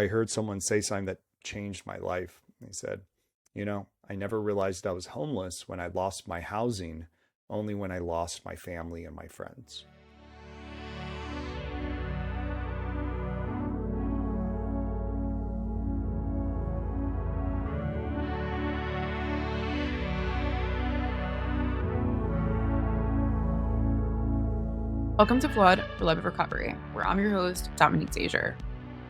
I heard someone say something that changed my life. They said, I never realized I was homeless when I lost my housing, only when I lost my family and my friends. Welcome to Flood for Love of Recovery, where I'm your host, Dominique Zazier.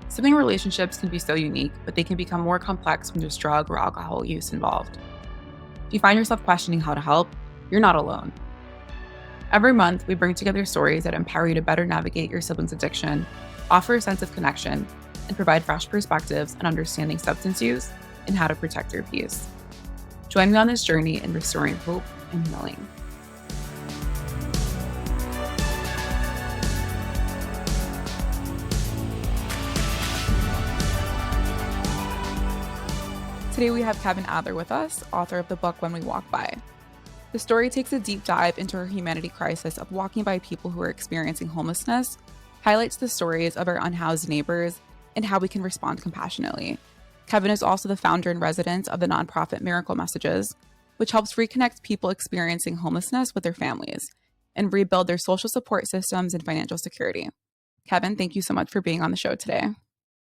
Sibling relationships can be so unique, but they can become more complex when there's drug or alcohol use involved. If you find yourself questioning how to help, you're not alone. Every month, we bring together stories that empower you to better navigate your sibling's addiction, offer a sense of connection, and provide fresh perspectives on understanding substance use and how to protect your peace. Join me on this journey in restoring hope and healing. Today we have Kevin Adler with us, author of the book When We Walk By. The story takes a deep dive into our humanity crisis of walking by people who are experiencing homelessness, highlights the stories of our unhoused neighbors, and how we can respond compassionately. Kevin is also the founder and resident of the nonprofit Miracle Messages, which helps reconnect people experiencing homelessness with their families and rebuild their social support systems and financial security. Kevin, thank you so much for being on the show today.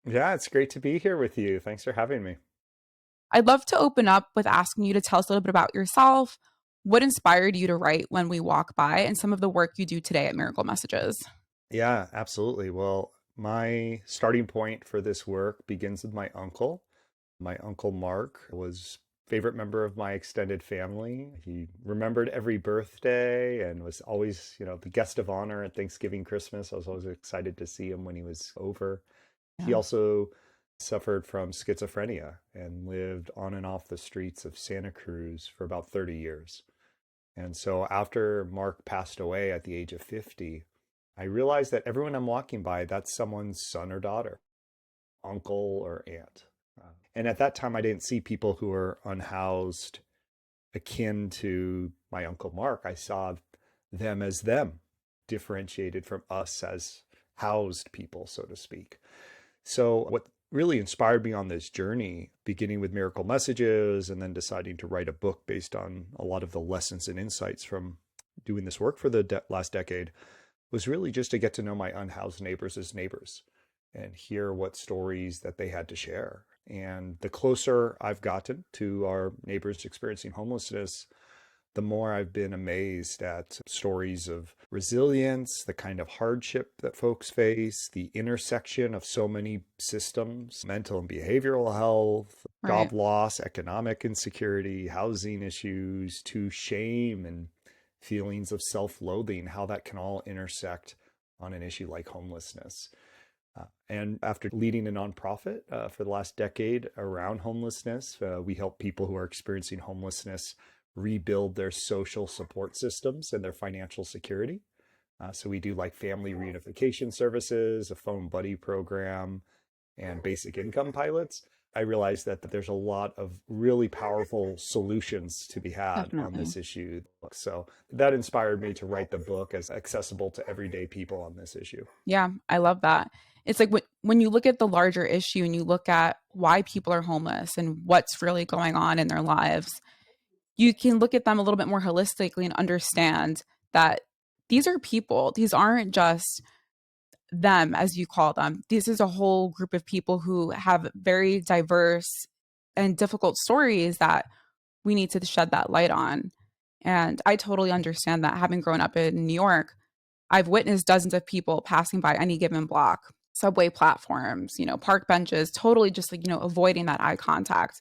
Yeah, it's great to be here with you. Thanks for having me. I'd love to open up with asking you to tell us a little bit about yourself, what inspired you to write When We Walk By, and some of the work you do today at Miracle Messages. Yeah, absolutely. Well, my starting point for this work begins with my uncle. My uncle Mark was favorite member of my extended family. He remembered every birthday and was always, the guest of honor at Thanksgiving, Christmas. I was always excited to see him when he was over. He Yeah. also suffered from schizophrenia and lived on and off the streets of Santa Cruz for about 30 years. And so after Mark passed away at the age of 50, I realized that everyone I'm walking by, that's someone's son or daughter, uncle or aunt. And at that time, I didn't see people who were unhoused akin to my Uncle Mark. I saw them as them, differentiated from us as housed people, so to speak. So, what really inspired me on this journey, beginning with Miracle Messages and then deciding to write a book based on a lot of the lessons and insights from doing this work for the last decade, was really just to get to know my unhoused neighbors as neighbors and hear what stories that they had to share. And the closer I've gotten to our neighbors experiencing homelessness, the more I've been amazed at stories of resilience, the kind of hardship that folks face, the intersection of so many systems, mental and behavioral health, Right. job loss, economic insecurity, housing issues, to shame and feelings of self-loathing, how that can all intersect on an issue like homelessness. And after leading a nonprofit for the last decade around homelessness, we help people who are experiencing homelessness rebuild their social support systems and their financial security. So we do like family reunification services, a phone buddy program, and basic income pilots. I realized that there's a lot of really powerful solutions to be had on Definitely. this issue. So that inspired me to write the book as accessible to everyday people on this issue. Yeah, I love that. It's like when you look at the larger issue and you look at why people are homeless and what's really going on in their lives, you can look at them a little bit more holistically and understand that these are people. These aren't just them, as you call them. This is a whole group of people who have very diverse and difficult stories that we need to shed that light on. And I totally understand that. Having grown up in New York, I've witnessed dozens of people passing by any given block, subway platforms, park benches, totally just like, avoiding that eye contact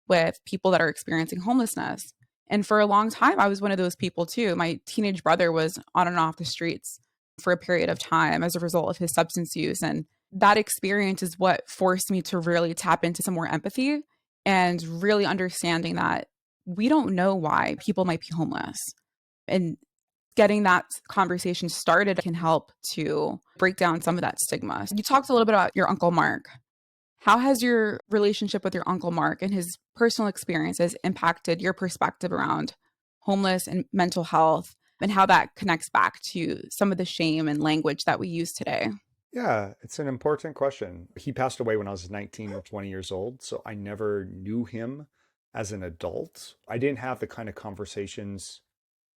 with people that are experiencing homelessness. And for a long time, I was one of those people too. My teenage brother was on and off the streets for a period of time as a result of his substance use. And that experience is what forced me to really tap into some more empathy and really understanding that we don't know why people might be homeless. And getting that conversation started can help to break down some of that stigma. You talked a little bit about your Uncle Mark. How has your relationship with your Uncle Mark and his personal experiences impacted your perspective around homeless and mental health and how that connects back to some of the shame and language that we use today? Yeah, it's an important question. He passed away when I was 19 or 20 years old, so I never knew him as an adult. I didn't have the kind of conversations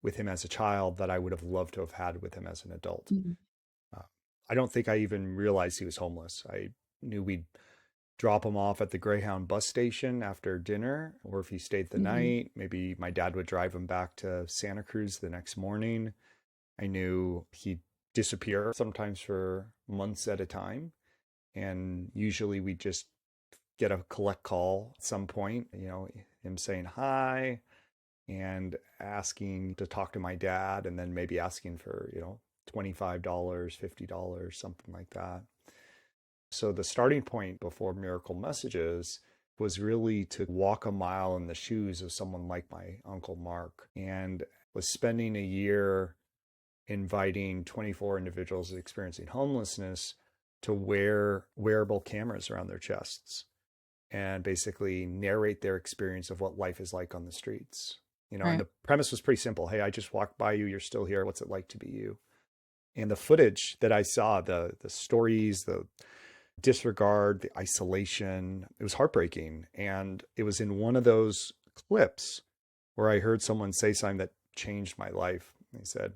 with him as a child that I would have loved to have had with him as an adult. Mhm. Uh, I don't think I even realized he was homeless. I knew we'd drop him off at the Greyhound bus station after dinner, or if he stayed the Mhm. night, maybe my dad would drive him back to Santa Cruz the next morning. I knew he'd disappear sometimes for months at a time. And usually we just get a collect call at some point, him saying hi and asking to talk to my dad, and then maybe asking for, $25, $50, something like that. So the starting point before Miracle Messages was really to walk a mile in the shoes of someone like my Uncle Mark, and was spending a year inviting 24 individuals experiencing homelessness to wear wearable cameras around their chests and basically narrate their experience of what life is like on the streets. And Right. the premise was pretty simple. Hey, I just walked by you. You're still here. What's it like to be you? And the footage that I saw, the stories, the disregard, the isolation, it was heartbreaking. And it was in one of those clips where I heard someone say something that changed my life. They said,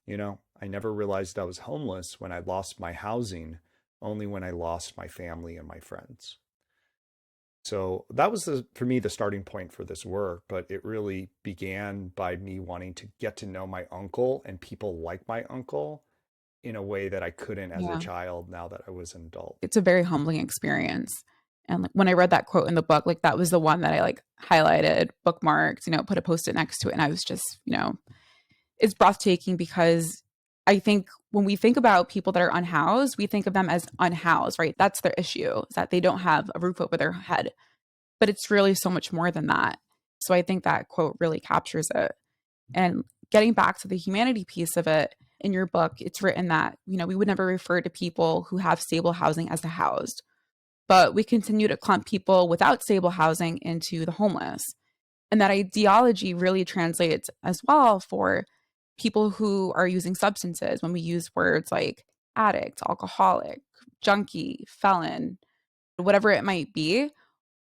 I never realized I was homeless when I lost my housing, only when I lost my family and my friends. So that was for me, the starting point for this work. But it really began by me wanting to get to know my uncle and people like my uncle in a way that I couldn't as a Yeah. child now that I was an adult. It's a very humbling experience. And like when I read that quote in the book, like that was the one that I like highlighted, bookmarked, put a post-it next to it. And I was just, it's breathtaking because I think when we think about people that are unhoused, we think of them as unhoused, right? That's their issue, is that they don't have a roof over their head. But it's really so much more than that. So I think that quote really captures it. And getting back to the humanity piece of it, in your book, it's written that, we would never refer to people who have stable housing as the housed, but we continue to clump people without stable housing into the homeless. And that ideology really translates as well for people who are using substances when we use words like addict, alcoholic, junkie, felon, whatever it might be.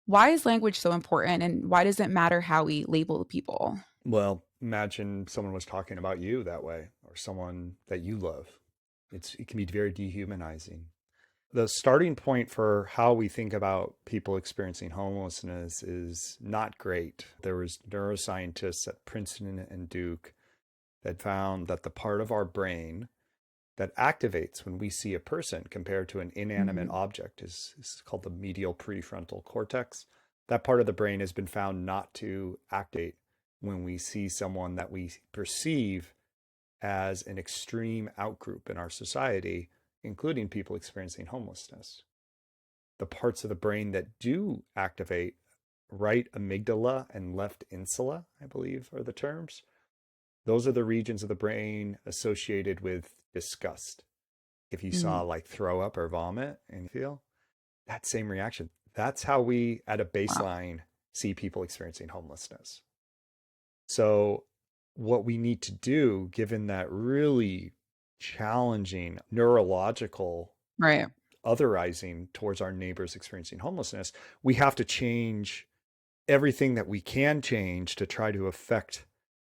Why is language so important and why does it matter how we label people? Well, imagine someone was talking about you that way, or someone that you love. It can be very dehumanizing. The starting point for how we think about people experiencing homelessness is not great. There was neuroscientists at Princeton and Duke that found that the part of our brain that activates when we see a person compared to an inanimate Mhm. object is called the medial prefrontal cortex. That part of the brain has been found not to activate when we see someone that we perceive as an extreme outgroup in our society, including people experiencing homelessness. The parts of the brain that do activate, right amygdala and left insula, I believe are the terms. Those are the regions of the brain associated with disgust. If you saw Mm. like throw up or vomit and feel that same reaction, that's how we at a Wow. baseline see people experiencing homelessness. So, what we need to do, given that really challenging neurological Right. otherizing towards our neighbors experiencing homelessness, we have to change everything that we can change to try to affect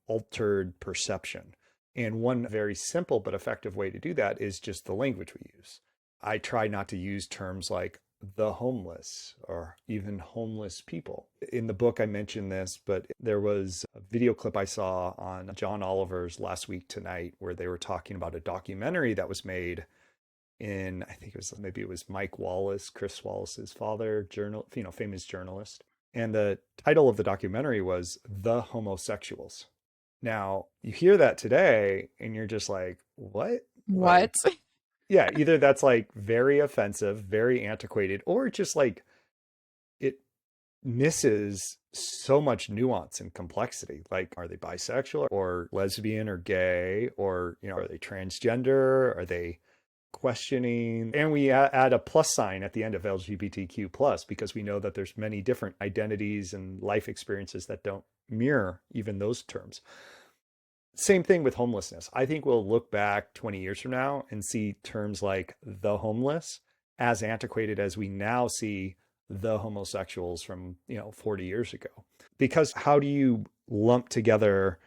altered perception. And one very simple but effective way to do that is just the language we use. I try not to use terms like the homeless or even homeless people. In the book, I mentioned this, but there was a video clip I saw on John Oliver's Last Week Tonight where they were talking about a documentary that was made in, I think it was Mike Wallace, Chris Wallace's father, famous journalist. And the title of the documentary was The Homosexuals. Now, you hear that today and you're just like, what? What? Like, yeah, either that's like very offensive, very antiquated, or just like it misses so much nuance and complexity. Like, are they bisexual or lesbian or gay? Or, are they transgender? Are they questioning? And we add a plus sign at the end of LGBTQ plus because we know that there's many different identities and life experiences that don't mirror even those terms. Same thing with homelessness. I think we'll look back 20 years from now and see terms like the homeless as antiquated as we now see the homosexuals from, 40 years ago. Because how do you lump together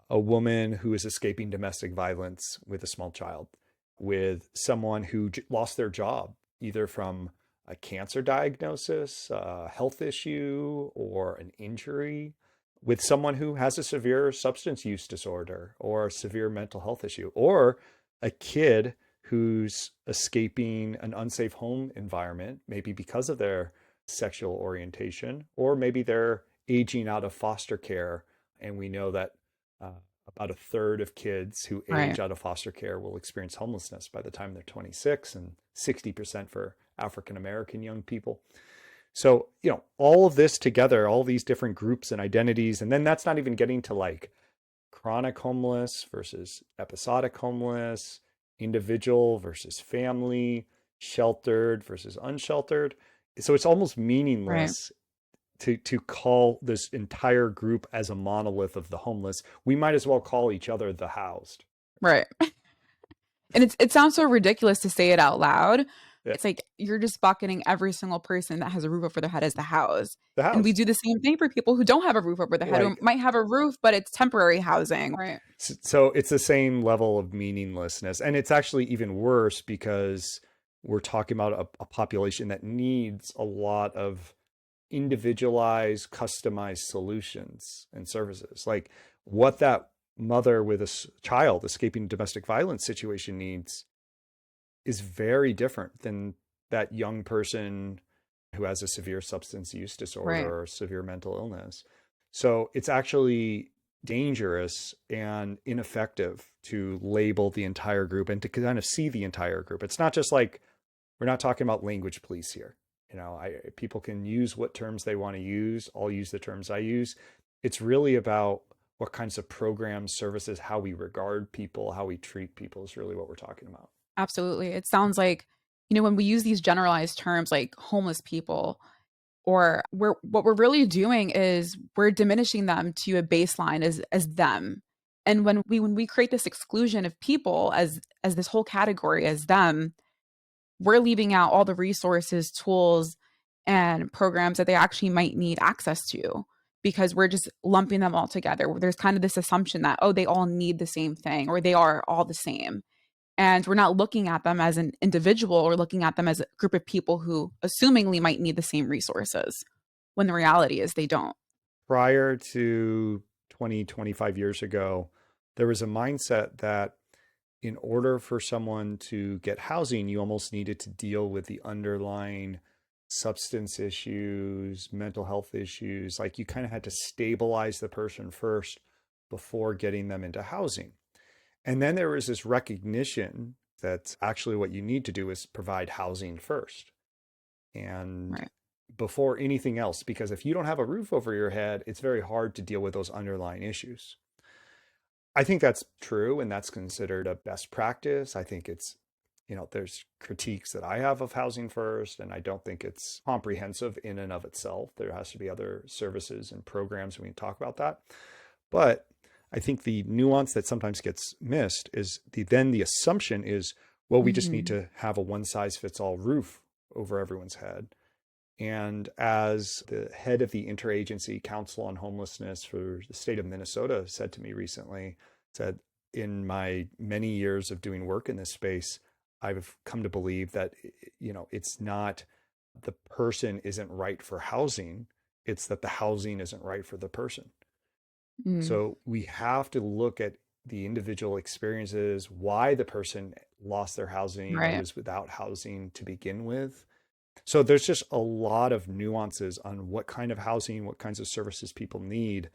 a woman who is escaping domestic violence with a small child with someone who lost their job, either from a cancer diagnosis, a health issue, or an injury, with someone who has a severe substance use disorder or a severe mental health issue, or a kid who's escaping an unsafe home environment, maybe because of their sexual orientation, or maybe they're aging out of foster care. And we know that uh, about a third of kids who age Right. out of foster care will experience homelessness by the time they're 26, and 60% for African American young people. So, all of this together, all these different groups and identities, and then that's not even getting to like chronic homeless versus episodic homeless, individual versus family, sheltered versus unsheltered. So it's almost Right. meaningless to call this entire group as a monolith of the homeless. We might as well call each other the housed. Right. And it sounds so ridiculous to say it out loud. Yeah, It's like you're just bucketing every single person that has a roof over their head as the house. the And we housed. do the same thing for people who don't have a roof over their head, or Like, might have a roof, but it's temporary housing. Right. so it's the same level of meaninglessness. And it's actually even worse because we're talking about a population that needs a lot of individualized, customized solutions and services. Like what that mother with a child escaping domestic violence situation needs is very different than that young person who has a severe substance use Right. disorder or severe mental illness. So it's actually dangerous and ineffective to label the entire group and to kind of see the entire group. It's not just like we're not talking about language police here. People can use what terms they want to use. I'll use the terms I use. It's really about what kinds of programs, services, how we regard people, how we treat people is really what we're talking about. Absolutely. It sounds like, when we use these generalized terms like homeless people, or what we're really doing is we're diminishing them to a baseline as them. And when we create this exclusion of people as this whole category as them, we're leaving out all the resources, tools, and programs that they actually might need access to, because we're just lumping them all together. There's kind of this assumption that, oh, they all need the same thing, or they are all the same. And we're not looking at them as an individual, or looking at them as a group of people who assumingly might need the same resources, when the reality is they don't. Prior to 20, 25 years ago, there was a mindset that in order for someone to get housing, you almost needed to deal with the underlying substance issues, mental health issues. Like you kind of had to stabilize the person first before getting them into housing. And then there was this recognition that actually what you need to do is provide housing first. And Right. before anything else, because if you don't have a roof over your head, it's very hard to deal with those underlying issues. I think that's true, and that's considered a best practice. I think it's, there's critiques that I have of housing first, and I don't think it's comprehensive in and of itself. There has to be other services and programs when we talk about that. But I think the nuance that sometimes gets missed is then the assumption is, well, we just need Hmm. to have a one size fits all roof over everyone's head. And as the head of the Interagency Council on Homelessness for the state of Minnesota said to me recently, said, in my many years of doing work in this space, I've come to believe that, it's not the person isn't right for housing, it's that the housing isn't right for the person. Mm. So we have to look at the individual experiences, why the person lost their housing or Right. was without housing to begin with. So there's just a lot of nuances on what kind of housing, what kinds of services people need.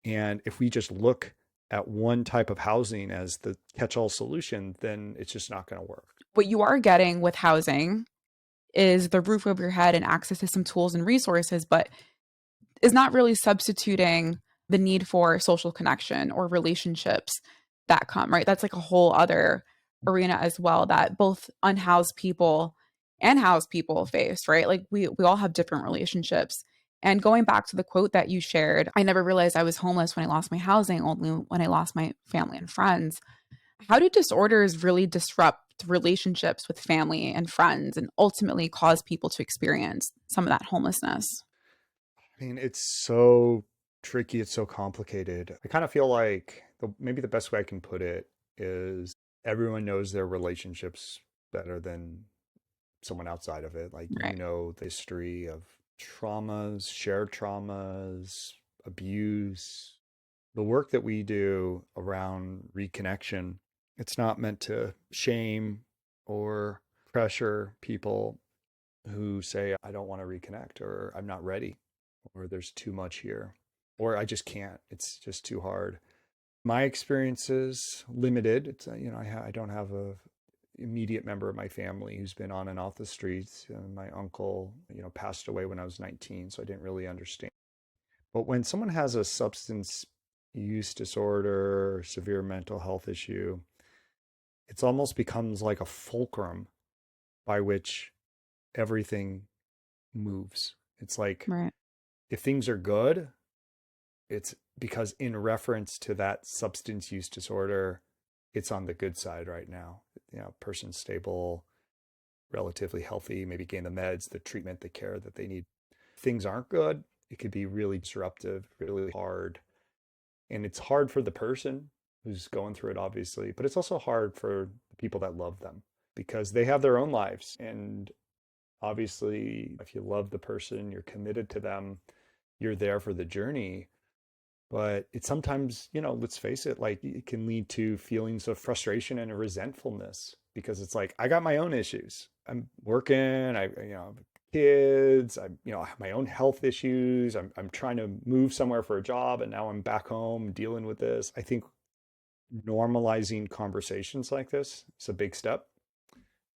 And if we just look at one type of housing as the catch-all solution, then it's just not going to work. What you are getting with housing is the roof over your head and access to some tools and resources, but is not really substituting the need for social connection or relationships that come, right? That's like a whole other arena as well, that both unhoused people and housed people face, right? Like we all have different relationships. And going back to the quote that you shared, I never realized I was homeless when I lost my housing, only when I lost my family and friends. How do disorders really disrupt relationships with family and friends and ultimately cause people to experience some of that homelessness? I mean, it's so tricky, it's so complicated. I kind of feel like maybe the best way I can put it is everyone knows their relationships better than someone outside of it. Like, you Right. know, the history of traumas, shared traumas, abuse. The work that we do around reconnection, it's not meant to shame or pressure people who say, I don't want to reconnect, or I'm not ready, or there's too much here, or I just can't. It's just too hard. My experience is limited. It's, I don't have a immediate member of my family who's been on and off the streets. My uncle, passed away when I was 19, so I didn't really understand. But when someone has a substance use disorder or severe mental health issue, it's almost becomes like a fulcrum by which everything moves. It's like Right. if things are good, it's because in reference to that substance use disorder, it's on the good side right now. Person's stable, relatively healthy, maybe gain the meds, the treatment, the care that they need. Things aren't good. It could be really disruptive, really hard. And it's hard for the person who's going through it, obviously, but it's also hard for the people that love them because they have their own lives. And obviously, if you love the person, you're committed to them, you're there for the journey. But it sometimes, let's face it, like it can lead to feelings of frustration and a resentfulness because it's like, I got my own issues. I'm working, have kids, I have my own health issues. I'm trying to move somewhere for a job and now I'm back home dealing with this. I think normalizing conversations like this is a big step.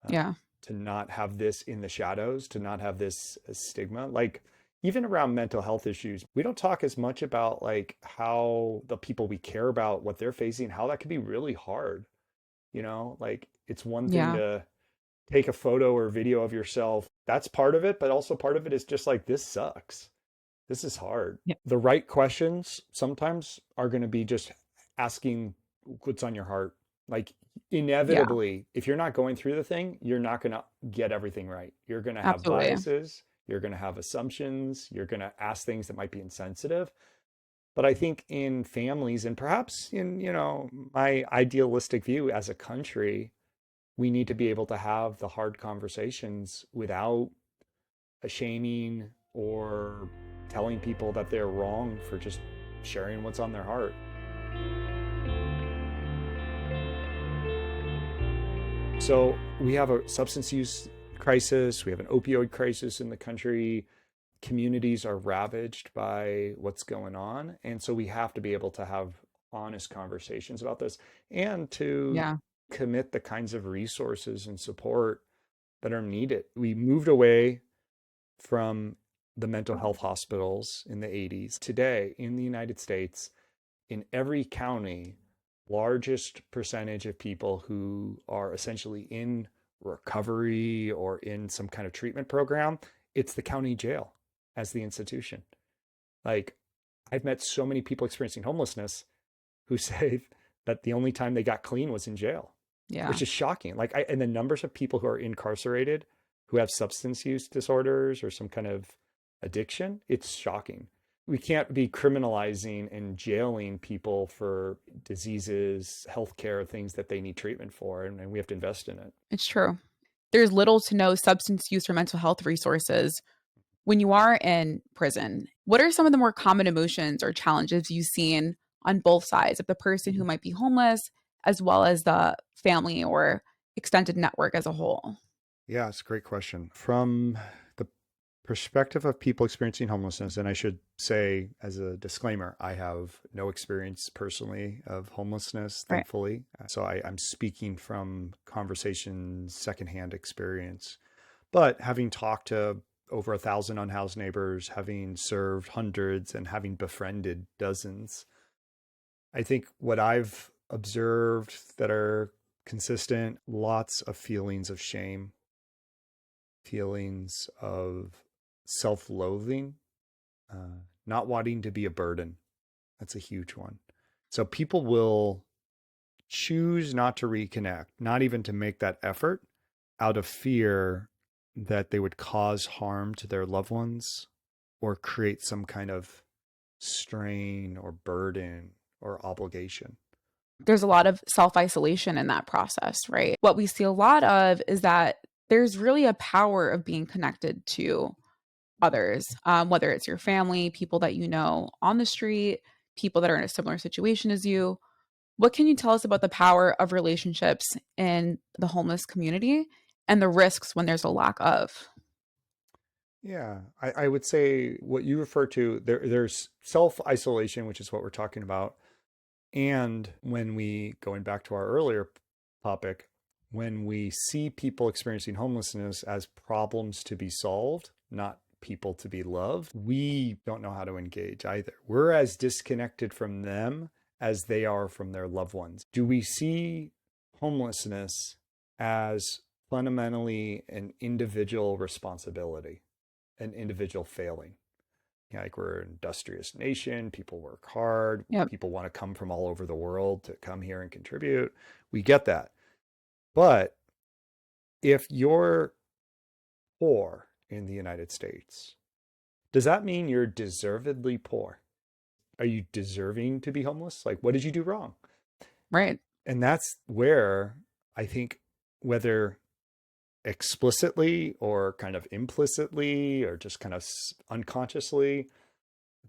uh, Yeah. to not have this in the shadows, to not have this stigma. Like even around mental health issues, we don't talk as much about like how the people we care about, what they're facing, how that can be really hard. Like it's one thing Yeah. to take a photo or video of yourself. That's part of it, but also part of it is just like, this sucks. This is hard. Yeah. The right questions sometimes are going to be just asking what's on your heart. Like, Yeah. inevitably, if you're not going through the thing, you're not going to get everything right. You're going to have Absolutely. biases. You're going to have assumptions. You're going to ask things that might be insensitive. But I think in families and perhaps in, my idealistic view as a country, we need to be able to have the hard conversations without shaming or telling people that they're wrong for just sharing what's on their heart. So we have a substance use crisis, we have an opioid crisis in the country. Communities are ravaged by what's going on. And so we have to be able to have honest conversations about this and to Yeah. commit the kinds of resources and support that are needed. We moved away from the mental health hospitals in the 80s. Today, in the United States, in every county, largest percentage of people who are essentially in recovery or in some kind of treatment program, it's the county jail as the institution. Like, I've met so many people experiencing homelessness who say that the only time they got clean was in jail, Yeah. which is shocking. And the numbers of people who are incarcerated who have substance use disorders or some kind of addiction, it's shocking. We can't be criminalizing and jailing people for diseases, healthcare, things that they need treatment for, and we have to invest in it. It's true. There's little to no substance use or mental health resources when you are in prison. What are some of the more common emotions or challenges you've seen on both sides of the person who might be homeless, as well as the family or extended network as a whole? Yeah, it's a great question. From the perspective of people experiencing homelessness, and I should say as a disclaimer, I have no experience personally of homelessness, Right. thankfully. So I'm speaking from conversations, secondhand experience. But having talked to over 1,000 unhoused neighbors, having served hundreds, and having befriended dozens, I think what I've observed that are consistent, lots of feelings of shame, feelings of self loathing, not wanting to be a burden. That's a huge one. So people will choose not to reconnect, not even to make that effort out of fear that they would cause harm to their loved ones or create some kind of strain or burden or obligation. There's a lot of self isolation in that process, right? What we see a lot of is that there's really a power of being connected to others, whether it's your family, people that you know on the street, people that are in a similar situation as you. What can you tell us about the power of relationships in the homeless community and the risks when there's a lack of? Yeah, I would say what you refer to there's self-isolation, which is what we're talking about. And when we, going back to our earlier topic, when we see people experiencing homelessness as problems to be solved, not people to be loved, we don't know how to engage either. We're as disconnected from them as they are from their loved ones. Do we see homelessness as fundamentally an individual responsibility, an individual failing? Like we're an industrious nation, people work hard, Yep. people want to come from all over the world to come here and contribute. We get that. But if you're poor in the United States, does that mean you're deservedly poor? Are you deserving to be homeless? Like, what did you do wrong? Right. And that's where I think, whether explicitly or kind of implicitly or just kind of unconsciously,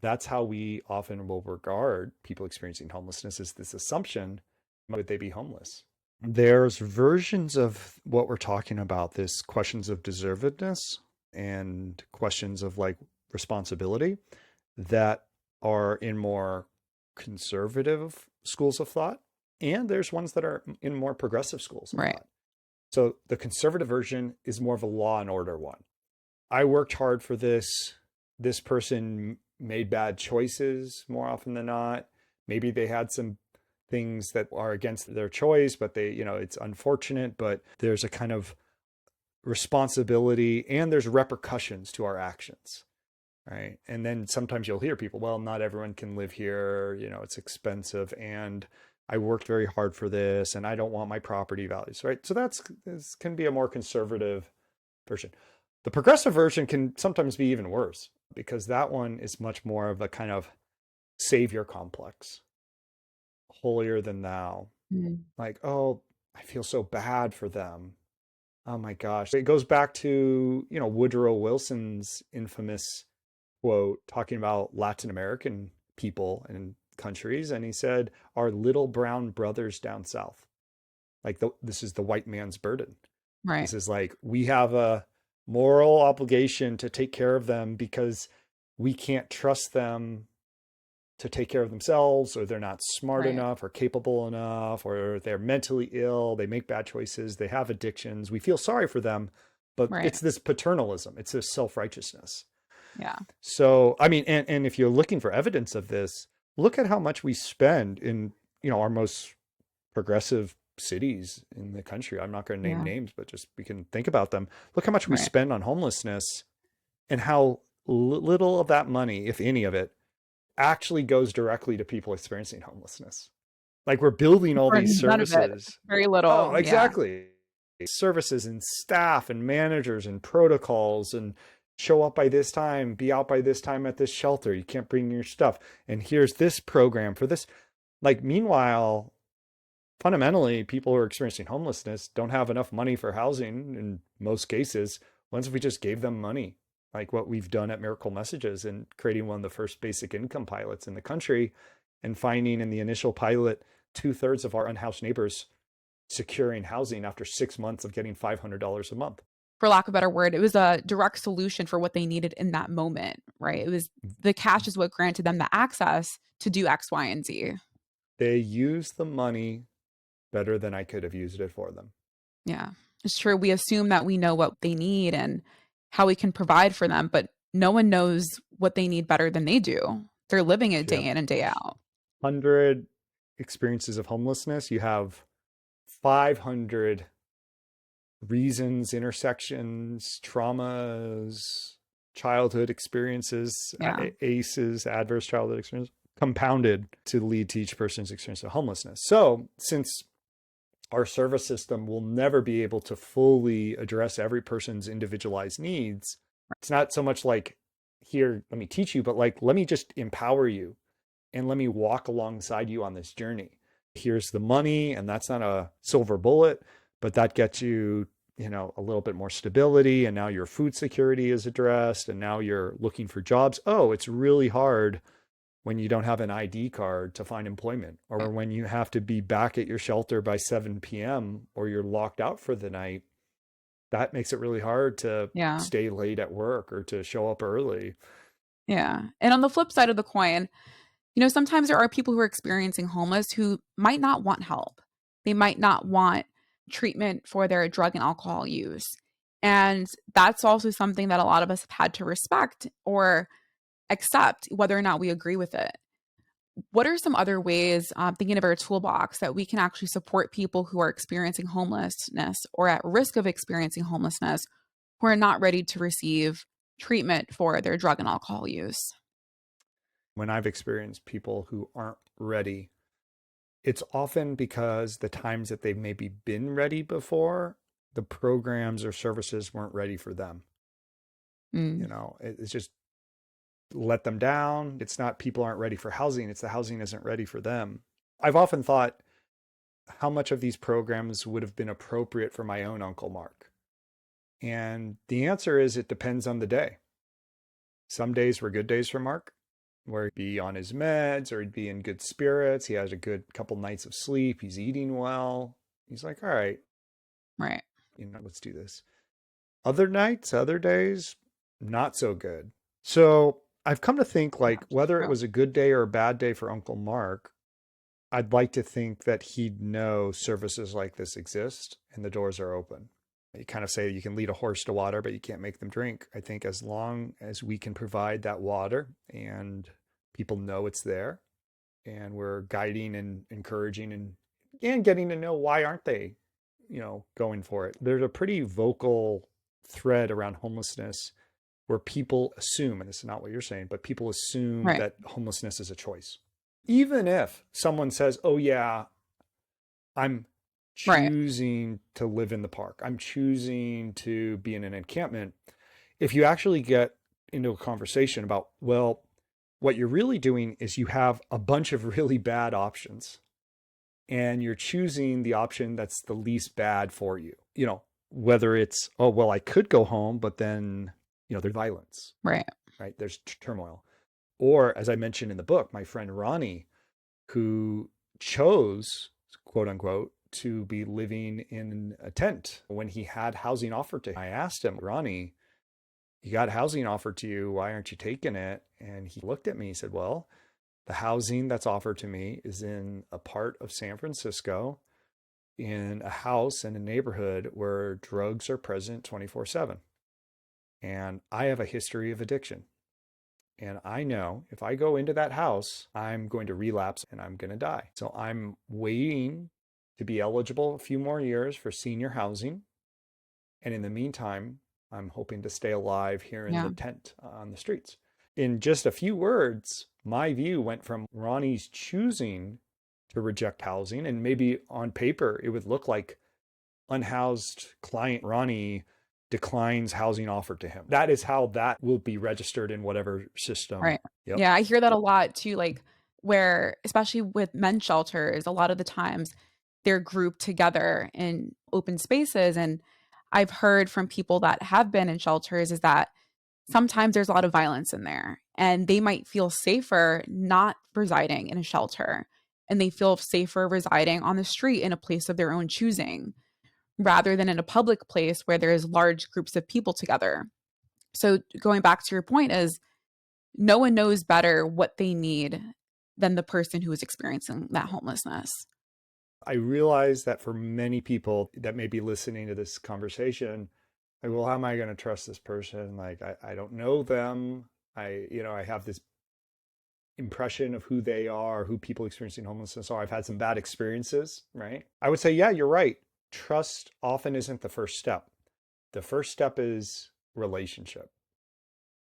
that's how we often will regard people experiencing homelessness, is this assumption, would they be homeless? There's versions of what we're talking about, this questions of deservedness and questions of like responsibility, that are in more conservative schools of thought. And there's ones that are in more progressive schools of Right. thought. So the conservative version is more of a law and order one. I worked hard for this. This person made bad choices more often than not. Maybe they had some things that are against their choice, but they, it's unfortunate, but there's a kind of responsibility and there's repercussions to our actions. Right. And then sometimes you'll hear people, well, not everyone can live here. It's expensive. And I worked very hard for this and I don't want my property values. Right. So this can be a more conservative version. The progressive version can sometimes be even worse, because that one is much more of a kind of savior complex, holier than thou. Mm. Like, oh, I feel so bad for them. Oh my gosh. It goes back to, Woodrow Wilson's infamous quote talking about Latin American people and countries. And he said, our little brown brothers down south. Like, this is the white man's burden. Right. This is like, we have a moral obligation to take care of them because we can't trust them to take care of themselves, or they're not smart Right. enough or capable enough, or they're mentally ill, they make bad choices, they have addictions. We feel sorry for them, but Right. it's this paternalism, it's this self-righteousness. Yeah. So, I mean, and if you're looking for evidence of this, look at how much we spend in, our most progressive cities in the country. I'm not going to name Yeah. names, but just we can think about them. Look how much we Right. spend on homelessness, and how little of that money, if any of it, actually goes directly to people experiencing homelessness. Like, we're building all Or these none of it. services. Very Oh, little. Yeah. exactly. Services and staff and managers and protocols, and show up by this time, be out by this time at this shelter. You can't bring your stuff. And here's this program for this. Like, meanwhile, fundamentally, people who are experiencing homelessness don't have enough money for housing in most cases. Once, if we just gave them money, like what we've done at Miracle Messages and creating one of the first basic income pilots in the country, and finding in the initial pilot 2/3 of our unhoused neighbors securing housing after 6 months of getting $500 a month. For lack of a better word, it was a direct solution for what they needed in that moment, right? It was the cash is what granted them the access to do X, Y, and Z. They use the money better than I could have used it for them. Yeah, it's true. We assume that we know what they need and how we can provide for them, but no one knows what they need better than they do. They're living it If you day have in and day out. 100 experiences of homelessness, you have 500 reasons, intersections, traumas, childhood experiences, Yeah. ACEs, adverse childhood experiences, compounded to lead to each person's experience of homelessness. So since our service system will never be able to fully address every person's individualized needs, it's not so much like, here, let me teach you, but like, let me just empower you and let me walk alongside you on this journey. Here's the money, and that's not a silver bullet, but that gets you, a little bit more stability. And now your food security is addressed, and now you're looking for jobs. Oh, it's really hard when you don't have an ID card to find employment, or when you have to be back at your shelter by 7 p.m. or you're locked out for the night. That makes it really hard to Yeah. stay late at work or to show up early. Yeah. And on the flip side of the coin, sometimes there are people who are experiencing homeless who might not want help. They might not want treatment for their drug and alcohol use. And that's also something that a lot of us have had to respect or accept, whether or not we agree with it. What are some other ways, thinking of our toolbox, that we can actually support people who are experiencing homelessness or at risk of experiencing homelessness who are not ready to receive treatment for their drug and alcohol use? When I've experienced people who aren't ready, it's often because the times that they've maybe been ready before, the programs or services weren't ready for them. Mm, It's just let them down. It's not people aren't ready for housing, it's the housing isn't ready for them. I've often thought how much of these programs would have been appropriate for my own Uncle Mark. And the answer is it depends on the day. Some days were good days for Mark, where he'd be on his meds or he'd be in good spirits. He had a good couple nights of sleep. He's eating well. He's like, all right, right. let's do this. Other nights, other days, not so good. So I've come to think Yeah, like whether it true. was a good day or a bad day for Uncle Mark, I'd like to think that he'd know services like this exist and the doors are open. You kind of say you can lead a horse to water, but you can't make them drink. I think as long as we can provide that water and people know it's there, and we're guiding and encouraging and getting to know why aren't they, going for it. There's a pretty vocal thread around homelessness where people assume, and this is not what you're saying, but people assume Right. that homelessness is a choice. Even if someone says, oh yeah, I'm Right. choosing to live in the park, I'm choosing to be in an encampment. If you actually get into a conversation about, well, what you're really doing is you have a bunch of really bad options and you're choosing the option that's the least bad for you. Whether it's, oh, well, I could go home, but then, there's violence, Right. right? There's turmoil. Or, as I mentioned in the book, my friend Ronnie, who chose, quote unquote, to be living in a tent when he had housing offered to him. I asked him, Ronnie, you got housing offered to you. Why aren't you taking it? And he looked at me. He said, well, the housing that's offered to me is in a part of San Francisco, in a house in a neighborhood where drugs are present 24/7. And I have a history of addiction. And I know if I go into that house, I'm going to relapse and I'm going to die. So I'm waiting to be eligible a few more years for senior housing. And in the meantime, I'm hoping to stay alive here in the Yeah. tent on the streets. In just a few words, my view went from Ronnie's choosing to reject housing, and maybe on paper, it would look like unhoused client Ronnie declines housing offered to him. That is how that will be registered in whatever system. Right. Yep. Yeah, I hear that a lot too, like where, especially with men's shelters, a lot of the times they're grouped together in open spaces. And I've heard from people that have been in shelters is that sometimes there's a lot of violence in there and they might feel safer not residing in a shelter, and they feel safer residing on the street in a place of their own choosing rather than in a public place where there's large groups of people together. So going back to your point is, no one knows better what they need than the person who is experiencing that homelessness. I realize that for many people that may be listening to this conversation, like, well, how am I going to trust this person? Like, I don't know them. I have this impression of who they are, who people experiencing homelessness are. I've had some bad experiences, right? I would say, yeah, you're right. Trust often isn't the first step. The first step is relationship,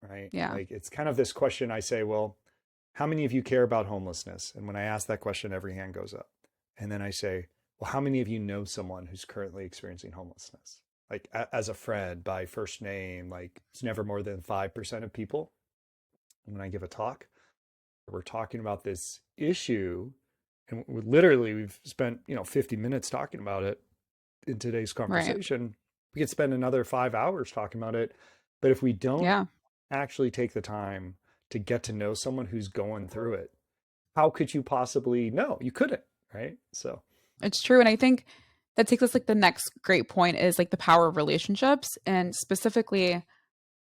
right? Yeah. Like it's kind of this question I say, well, how many of you care about homelessness? And when I ask that question, every hand goes up. And then I say, well, how many of you know someone who's currently experiencing homelessness? Like as a friend by first name, like it's never more than 5% of people. And when I give a talk, we're talking about this issue and we've spent, 50 minutes talking about it in today's Right. conversation. We could spend another 5 hours talking about it. But if we don't Yeah. actually take the time to get to know someone who's going through it, how could you possibly know? You couldn't, right? So, It's true. And I think that takes us like the next great point is like the power of relationships and specifically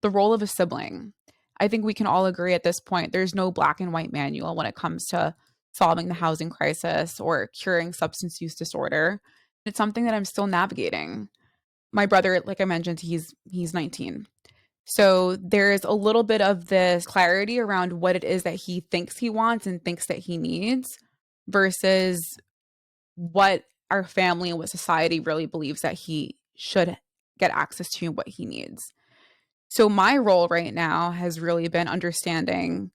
the role of a sibling. I think we can all agree at this point there's no black and white manual when it comes to solving the housing crisis or curing substance use disorder. It's something that I'm still navigating. My brother, like I mentioned, he's 19. So there is a little bit of this clarity around what it is that he thinks he wants and thinks that he needs versus what our family and what society really believes that he should get access to and what he needs. So my role right now has really been understanding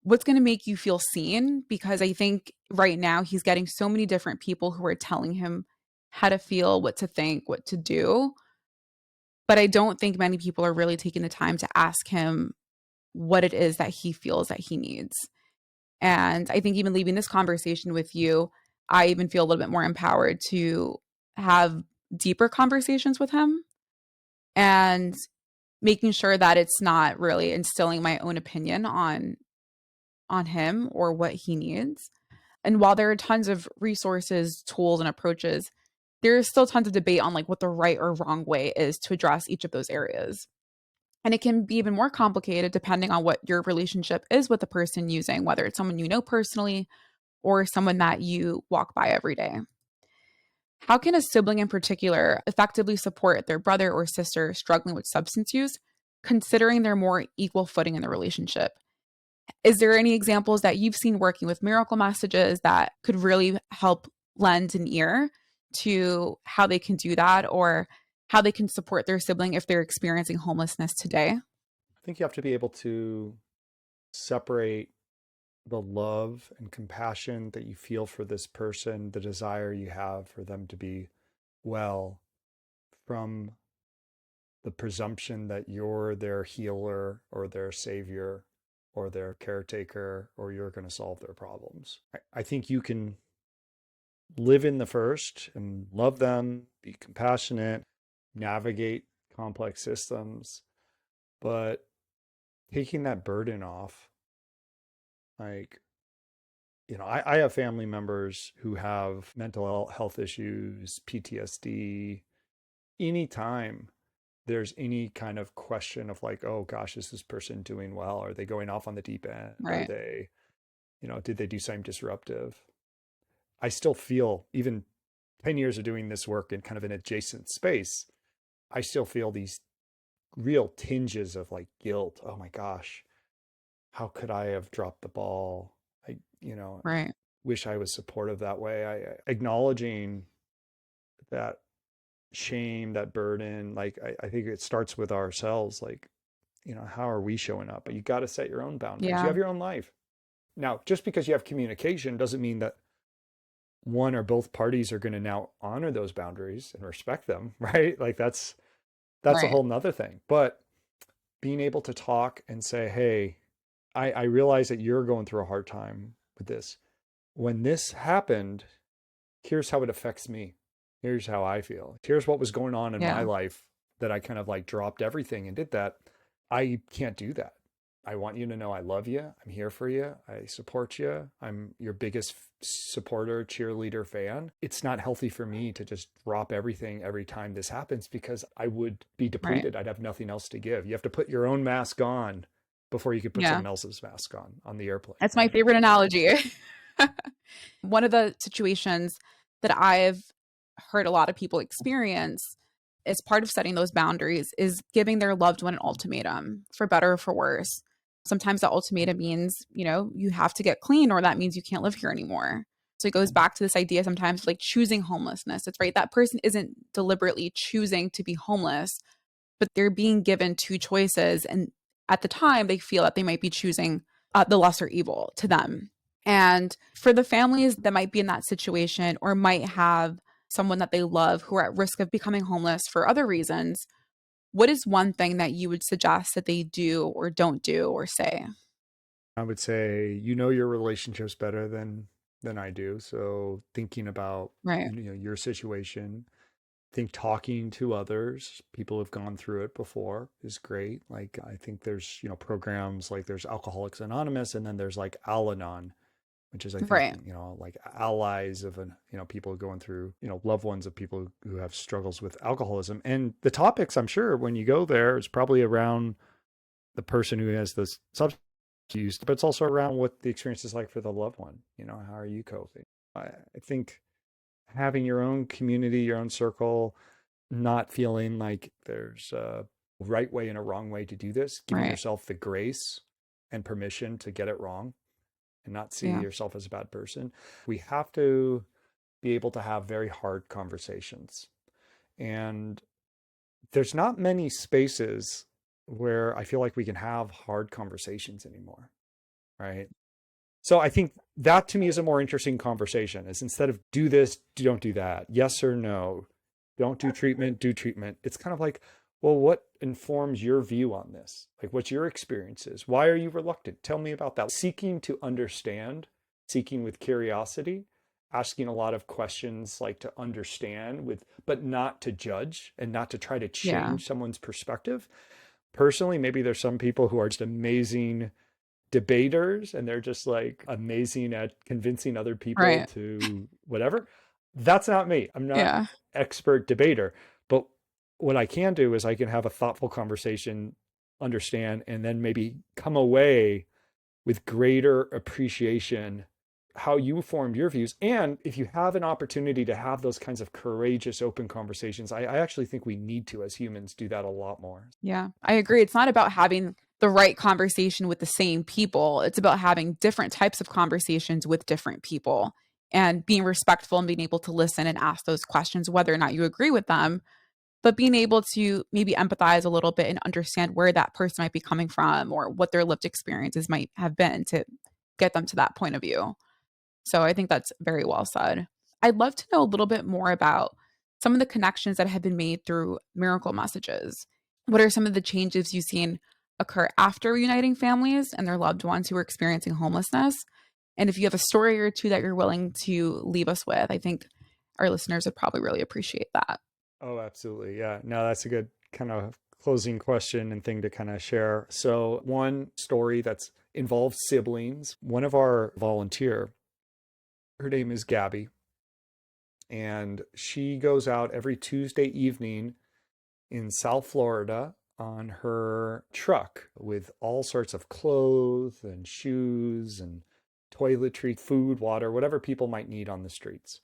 what's going to make you feel seen because I think right now he's getting so many different people who are telling him how to feel, what to think, what to do. But I don't think many people are really taking the time to ask him what it is that he feels that he needs. And I think even leaving this conversation with you, I even feel a little bit more empowered to have deeper conversations with him and making sure that it's not really instilling my own opinion on him or what he needs. And while there are tons of resources, tools and approaches, there is still tons of debate on like what the right or wrong way is to address each of those areas. And it can be even more complicated depending on what your relationship is with the person using, whether it's someone you know personally or someone that you walk by every day. How can a sibling in particular effectively support their brother or sister struggling with substance use, considering they're more equal footing in the relationship? Is there any examples that you've seen working with miracle messages that could really help lend an ear to how they can do that or how they can support their sibling if they're experiencing homelessness today? I think you have to be able to separate the love and compassion that you feel for this person, the desire you have for them to be well, from the presumption that you're their healer or their savior or their caretaker or you're going to solve their problems. I think you can live in the first and love them, be compassionate, navigate complex systems, but taking that burden off, like, I have family members who have mental health issues, PTSD. Anytime there's any kind of question of like, oh gosh, is this person doing well? Are they going off on the deep end? Are Right. they, did they do something disruptive? I still feel, even 10 years of doing this work in kind of an adjacent space, I still feel these real tinges of like guilt. Oh my gosh, how could I have dropped the ball? I, Right. wish I was supportive that way. Acknowledging that shame, that burden, like I think it starts with ourselves. Like, how are we showing up? But you got to set your own boundaries. You Yeah. have your own life. Now, just because you have communication doesn't mean that one or both parties are going to now honor those boundaries and respect them, right? Like that's a Right. whole nother thing. But being able to talk and say, hey, I realize that you're going through a hard time with this. When this happened, here's how it affects me. Here's how I feel. Here's what was going on in my Yeah. life that I kind of like dropped everything and did that. I can't do that. I want you to know I love you. I'm here for you. I support you. I'm your biggest supporter, cheerleader, fan. It's not healthy for me to just drop everything every time this happens because I would be Right. depleted. I'd have nothing else to give. You have to put your own mask on before you could put Yeah. someone else's mask on the airplane, That's my right? favorite analogy. One of the situations that I've heard a lot of people experience as part of setting those boundaries is giving their loved one an ultimatum, for better or for worse. Sometimes that ultimatum means, you have to get clean, or that means you can't live here anymore. So it goes back to this idea sometimes like choosing homelessness. It's right. That person isn't deliberately choosing to be homeless, but they're being given two choices. And at the time they feel that they might be choosing the lesser evil to them. And for the families that might be in that situation or might have someone that they love who are at risk of becoming homeless for other reasons, what is one thing that you would suggest that they do or don't do or say? I would say, you know, your relationships better than I do. So thinking about, Right. you know, your situation, think talking to others, people who've gone through it before is great. Like I think there's, you know, programs like there's Alcoholics Anonymous and then there's like Al-Anon, which is I think, Right. you know, like allies of an, you know, people going through, you know, loved ones of people who have struggles with alcoholism. And the topics, I'm sure when you go there is probably around the person who has this substance use, but it's also around what the experience is like for the loved one. You know, how are you coping? I think having your own community, your own circle, not feeling like there's a right way and a wrong way to do this, giving Right. yourself the grace and permission to get it wrong and not see Yeah. yourself as a bad person. We have to be able to have very hard conversations. And there's not many spaces where I feel like we can have hard conversations anymore, right? So I think that to me is a more interesting conversation is instead of do this, don't do that, yes or no, don't do treatment, do treatment. It's kind of like, well, what informs your view on this? Like, what's your experiences? Why are you reluctant? Tell me about that. Seeking to understand, seeking with curiosity, asking a lot of questions like to understand with, but not to judge and not to try to Yeah. change someone's perspective. Personally, maybe there's some people who are just amazing debaters and they're just like amazing at convincing other people Right. to whatever. That's not me. I'm not Yeah. expert debater, but what I can do is I can have a thoughtful conversation, understand, and then maybe come away with greater appreciation how you formed your views. And if you have an opportunity to have those kinds of courageous, open conversations, I actually think we need to, as humans, do that a lot more. Yeah. I agree. It's not about having the right conversation with the same people. It's about having different types of conversations with different people and being respectful and being able to listen and ask those questions, whether or not you agree with them, but being able to maybe empathize a little bit and understand where that person might be coming from or what their lived experiences might have been to get them to that point of view. So I think that's very well said. I'd love to know a little bit more about some of the connections that have been made through miracle messages. What are some of the changes you've seen occur after reuniting families and their loved ones who are experiencing homelessness? And if you have a story or two that you're willing to leave us with, I think our listeners would probably really appreciate that. Oh, absolutely. Yeah. No, that's a good kind of closing question and thing to kind of share. So, one story that's involved siblings. One of our volunteer, her name is Gabby, and she goes out every Tuesday evening in South Florida on her truck with all sorts of clothes and shoes and toiletry, food, water, whatever people might need on the streets.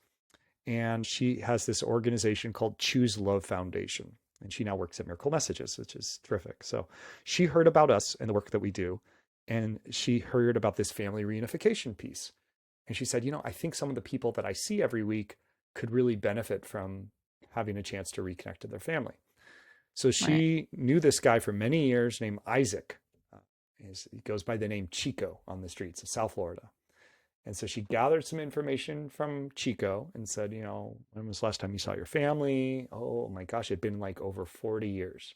And she has this organization called Choose Love Foundation. And she now works at Miracle Messages, which is terrific. So she heard about us and the work that we do. And she heard about this family reunification piece. And she said, you know, I think some of the people that I see every week could really benefit from having a chance to reconnect to their family. So Right. she knew this guy for many years named Isaac. He goes by the name Chico on the streets of South Florida. And so she gathered some information from Chico and said, you know, when was the last time you saw your family? Oh my gosh, it'd been like over 40 years.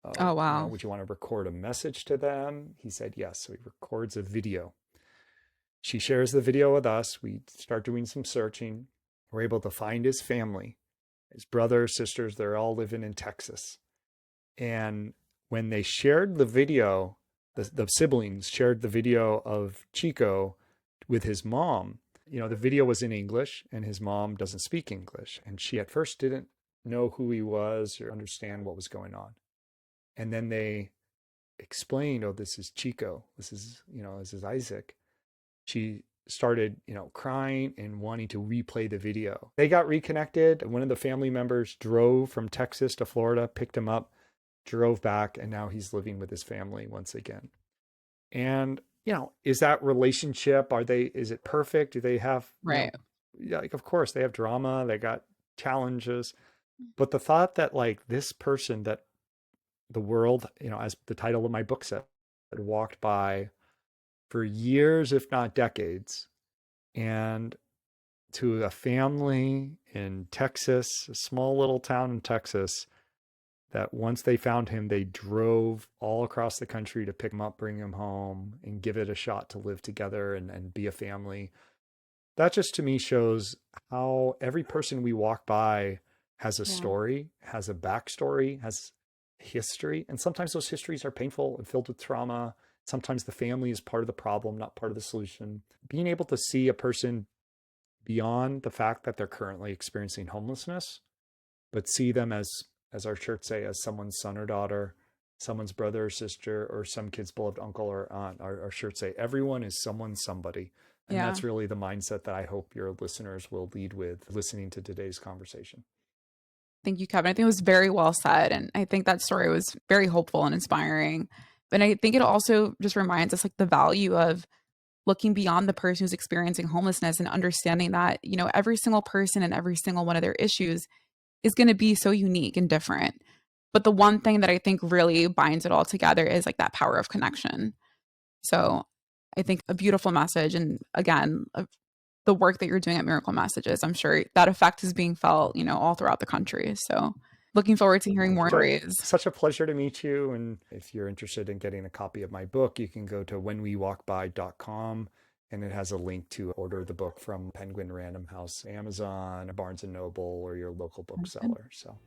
Oh, You know, wow. would you want to record a message to them? He said, yes. So he records a video. She shares the video with us. We start doing some searching. We're able to find his family, his brothers, sisters. They're all living in Texas. And when they shared the video, the siblings shared the video of Chico with his mom. You know, the video was in English and his mom doesn't speak English. And she at first didn't know who he was or understand what was going on. And then they explained, oh, this is Chico. This is Isaac. She started, you know, crying and wanting to replay the video. They got reconnected. One of the family members drove from Texas to Florida, picked him up, drove back, and now he's living with his family once again. And, you know, is that relationship, is it perfect? Do they have, you know, Right. yeah, like, of course they have drama, they got challenges, but the thought that like this person that the world, you know, as the title of my book says, I'd walked by for years, if not decades, and to a family in Texas, a small little town in Texas, that once they found him, they drove all across the country to pick him up, bring him home, and give it a shot to live together and be a family. That just to me shows how every person we walk by has a story, has a backstory, has history. And sometimes those histories are painful and filled with trauma. Sometimes the family is part of the problem, not part of the solution. Being able to see a person beyond the fact that they're currently experiencing homelessness, but see them as our church say, as someone's son or daughter, someone's brother or sister, or some kid's beloved uncle or aunt. Our church say everyone is someone's somebody. And that's really the mindset that I hope your listeners will lead with listening to today's conversation. Thank you, Kevin. I think it was very well said. And I think that story was very hopeful and inspiring. But I think it also just reminds us like the value of looking beyond the person who's experiencing homelessness and understanding that, you know, every single person and every single one of their issues is going to be so unique and different. But the one thing that I think really binds it all together is like that power of connection. So I think a beautiful message. And again, the work that you're doing at Miracle Messages, I'm sure that effect is being felt, you know, all throughout the country. So looking forward to hearing more stories. Such a pleasure to meet you. And if you're interested in getting a copy of my book, you can go to whenwewalkby.com, and it has a link to order the book from Penguin Random House, Amazon, Barnes & Noble, or your local bookseller. So.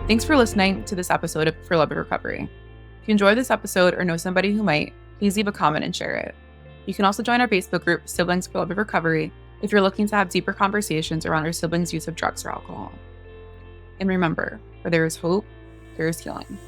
Thanks for listening to this episode of For Love of Recovery. If you enjoyed this episode or know somebody who might, please leave a comment and share it. You can also join our Facebook group, Siblings for Love of Recovery, if you're looking to have deeper conversations around your siblings' use of drugs or alcohol. And remember, where there is hope, there is healing.